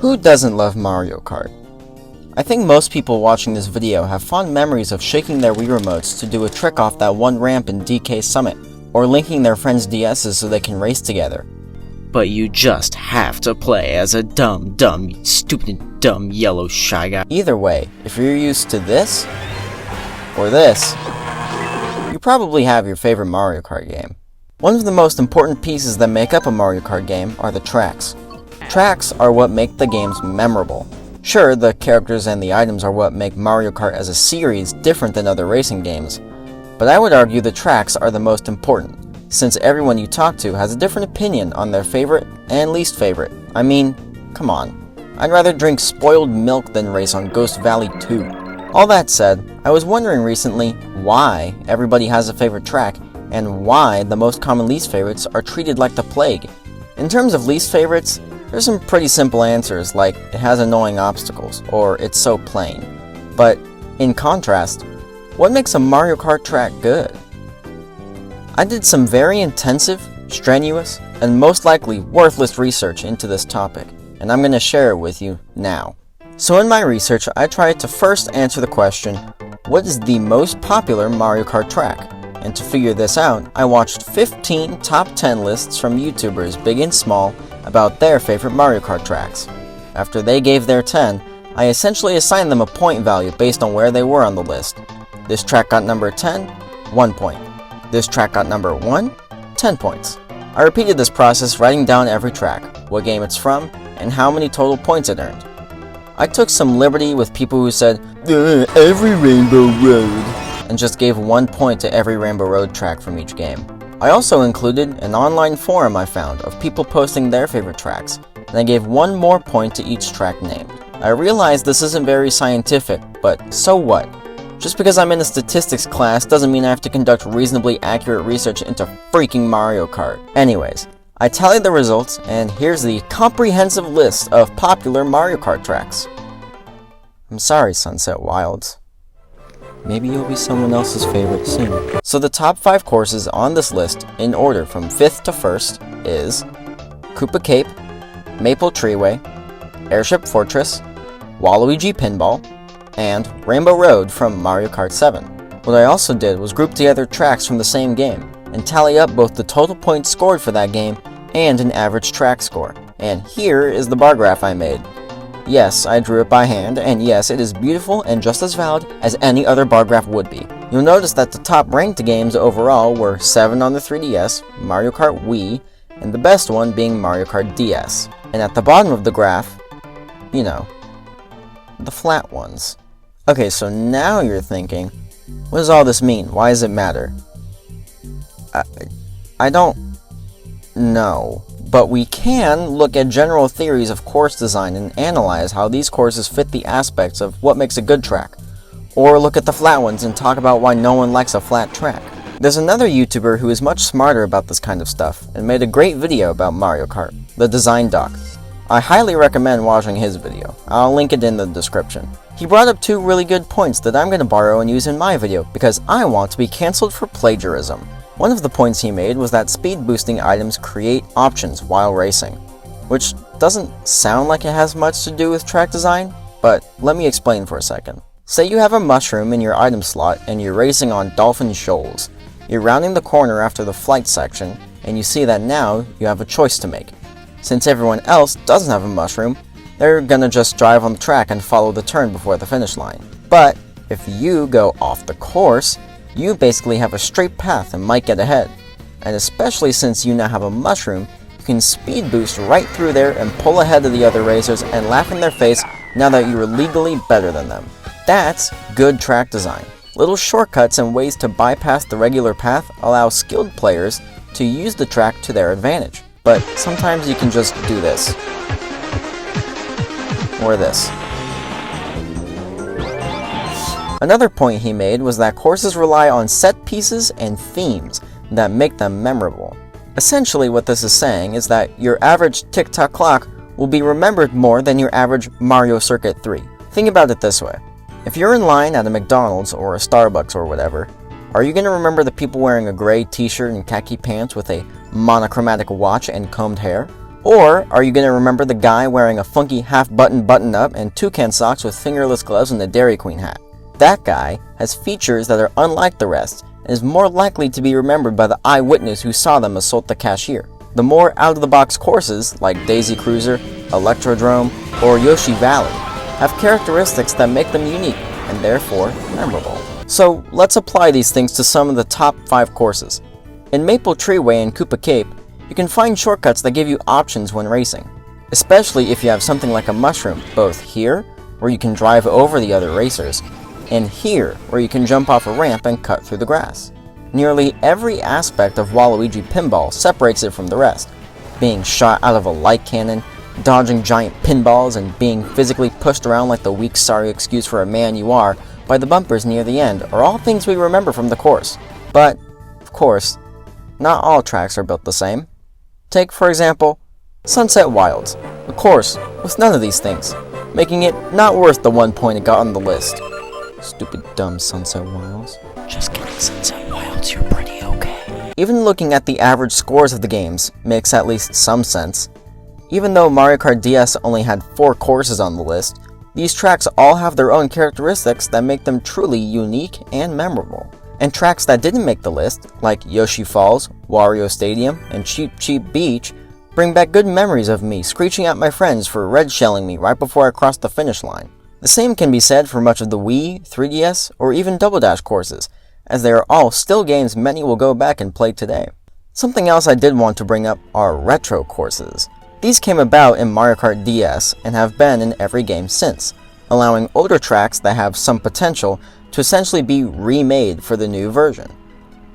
Who doesn't love Mario Kart? I think most people watching this video have fond memories of shaking their Wii remotes to do a trick off that one ramp in DK Summit, or linking their friends' DS's so they can race together. But you just have to play as a dumb, stupid, dumb, yellow shy guy. Either way, if you're used to this, or this, you probably have your favorite Mario Kart game. One of the most important pieces that make up a Mario Kart game are the tracks. Tracks are what make the games memorable. Sure, the characters and the items are what make Mario Kart as a series different than other racing games, but I would argue the tracks are the most important, since everyone you talk to has a different opinion on their favorite and least favorite. I mean, come on. I'd rather drink spoiled milk than race on Ghost Valley 2. All that said, I was wondering recently why everybody has a favorite track, and why the most common least favorites are treated like the plague. In terms of least favorites, there's some pretty simple answers, like it has annoying obstacles, or it's so plain. But, in contrast, what makes a Mario Kart track good? I did some very intensive, strenuous, and most likely worthless research into this topic, and I'm going to share it with you now. So in my research, I tried to first answer the question, what is the most popular Mario Kart track? And to figure this out, I watched 15 top 10 lists from YouTubers big and small about their favorite Mario Kart tracks. After they gave their 10, I essentially assigned them a point value based on where they were on the list. This track got number 10, 1 point. This track got number 1, 10 points. I repeated this process writing down every track, what game it's from, and how many total points it earned. I took some liberty with people who said, every Rainbow Road, and just gave 1 point to every Rainbow Road track from each game. I also included an online forum I found of people posting their favorite tracks, and I gave 1 more point to each track named. I realize this isn't very scientific, but so what? Just because I'm in a statistics class doesn't mean I have to conduct reasonably accurate research into freaking Mario Kart. Anyways, I tallied the results, and here's the comprehensive list of popular Mario Kart tracks. I'm sorry, Sunset Wilds. Maybe you'll be someone else's favorite soon. So the top 5 courses on this list, in order from 5th to 1st, is Koopa Cape, Maple Treeway, Airship Fortress, Waluigi Pinball, and Rainbow Road from Mario Kart 7. What I also did was group together tracks from the same game, and tally up both the total points scored for that game and an average track score. And here is the bar graph I made. Yes, I drew it by hand, and yes, it is beautiful and just as valid as any other bar graph would be. You'll notice that the top ranked games overall were 7 on the 3DS, Mario Kart Wii, and the best one being Mario Kart DS. And at the bottom of the graph, you know, the flat ones. Okay, so now you're thinking, what does all this mean? Why does it matter? I don't know. But we can look at general theories of course design and analyze how these courses fit the aspects of what makes a good track. Or look at the flat ones and talk about why no one likes a flat track. There's another YouTuber who is much smarter about this kind of stuff and made a great video about Mario Kart, the Design Doc. I highly recommend watching his video. I'll link it in the description. He brought up 2 really good points that I'm going to borrow and use in my video because I want to be cancelled for plagiarism. One of the points he made was that speed boosting items create options while racing, which doesn't sound like it has much to do with track design, but let me explain for a second. Say you have a mushroom in your item slot and you're racing on Dolphin Shoals. You're rounding the corner after the flight section, and you see that now you have a choice to make. Since everyone else doesn't have a mushroom, they're gonna just drive on the track and follow the turn before the finish line. But if you go off the course, you basically have a straight path and might get ahead. And especially since you now have a mushroom, you can speed boost right through there and pull ahead of the other racers and laugh in their face now that you are legally better than them. That's good track design. Little shortcuts and ways to bypass the regular path allow skilled players to use the track to their advantage. But sometimes you can just do this. Or this. Another point he made was that courses rely on set pieces and themes that make them memorable. Essentially what this is saying is that your average tick-tock clock will be remembered more than your average Mario Circuit 3. Think about it this way. If you're in line at a McDonald's or a Starbucks or whatever, are you going to remember the people wearing a gray t-shirt and khaki pants with a monochromatic watch and combed hair? Or are you going to remember the guy wearing a funky half-button button-up and toucan socks with fingerless gloves and a Dairy Queen hat? That guy has features that are unlike the rest and is more likely to be remembered by the eyewitness who saw them assault the cashier. The more out-of-the-box courses, like Daisy Cruiser, Electrodrome, or Yoshi Valley, have characteristics that make them unique and therefore memorable. So let's apply these things to some of the top 5 courses. In Maple Treeway and Koopa Cape, you can find shortcuts that give you options when racing, especially if you have something like a mushroom, both here, where you can drive over the other racers, and here, where you can jump off a ramp and cut through the grass. Nearly every aspect of Waluigi Pinball separates it from the rest. Being shot out of a light cannon, dodging giant pinballs, and being physically pushed around like the weak sorry excuse for a man you are by the bumpers near the end are all things we remember from the course. But, of course, not all tracks are built the same. Take, for example, Sunset Wilds, a course with none of these things, making it not worth the 1 point it got on the list. Stupid dumb Sunset Wilds. Just kidding, Sunset Wilds, you're pretty okay. Even looking at the average scores of the games makes at least some sense. Even though Mario Kart DS only had 4 courses on the list, these tracks all have their own characteristics that make them truly unique and memorable. And tracks that didn't make the list, like Yoshi Falls, Wario Stadium, and Cheep Cheep Beach, bring back good memories of me screeching at my friends for red shelling me right before I crossed the finish line. The same can be said for much of the Wii, 3DS, or even Double Dash courses, as they are all still games many will go back and play today. Something else I did want to bring up are retro courses. These came about in Mario Kart DS and have been in every game since, allowing older tracks that have some potential to essentially be remade for the new version.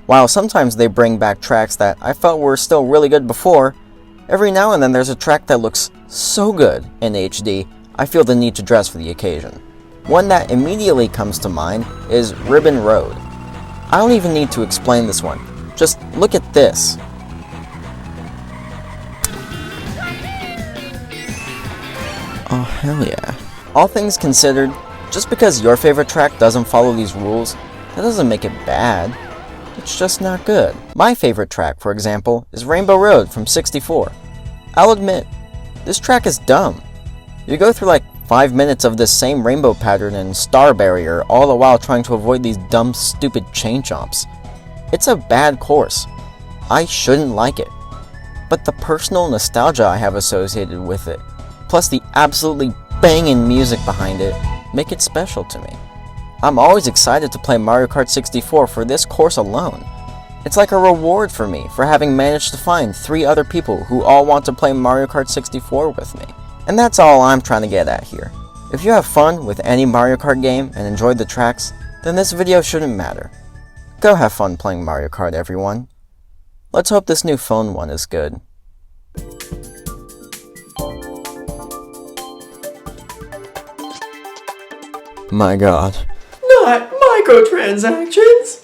While sometimes they bring back tracks that I felt were still really good before, every now and then there's a track that looks so good in HD, I feel the need to dress for the occasion. One that immediately comes to mind is Ribbon Road. I don't even need to explain this one, just look at this. Oh hell yeah. All things considered, just because your favorite track doesn't follow these rules, that doesn't make it bad. It's just not good. My favorite track, for example, is Rainbow Road from 64. I'll admit, this track is dumb. You go through like 5 minutes of this same rainbow pattern and star barrier, all the while trying to avoid these dumb, stupid chain chomps. It's a bad course. I shouldn't like it. But the personal nostalgia I have associated with it, plus the absolutely banging music behind it, make it special to me. I'm always excited to play Mario Kart 64 for this course alone. It's like a reward for me for having managed to find 3 other people who all want to play Mario Kart 64 with me. And that's all I'm trying to get at here. If you have fun with any Mario Kart game and enjoyed the tracks, then this video shouldn't matter. Go have fun playing Mario Kart, everyone. Let's hope this new phone one is good. My god. Not microtransactions!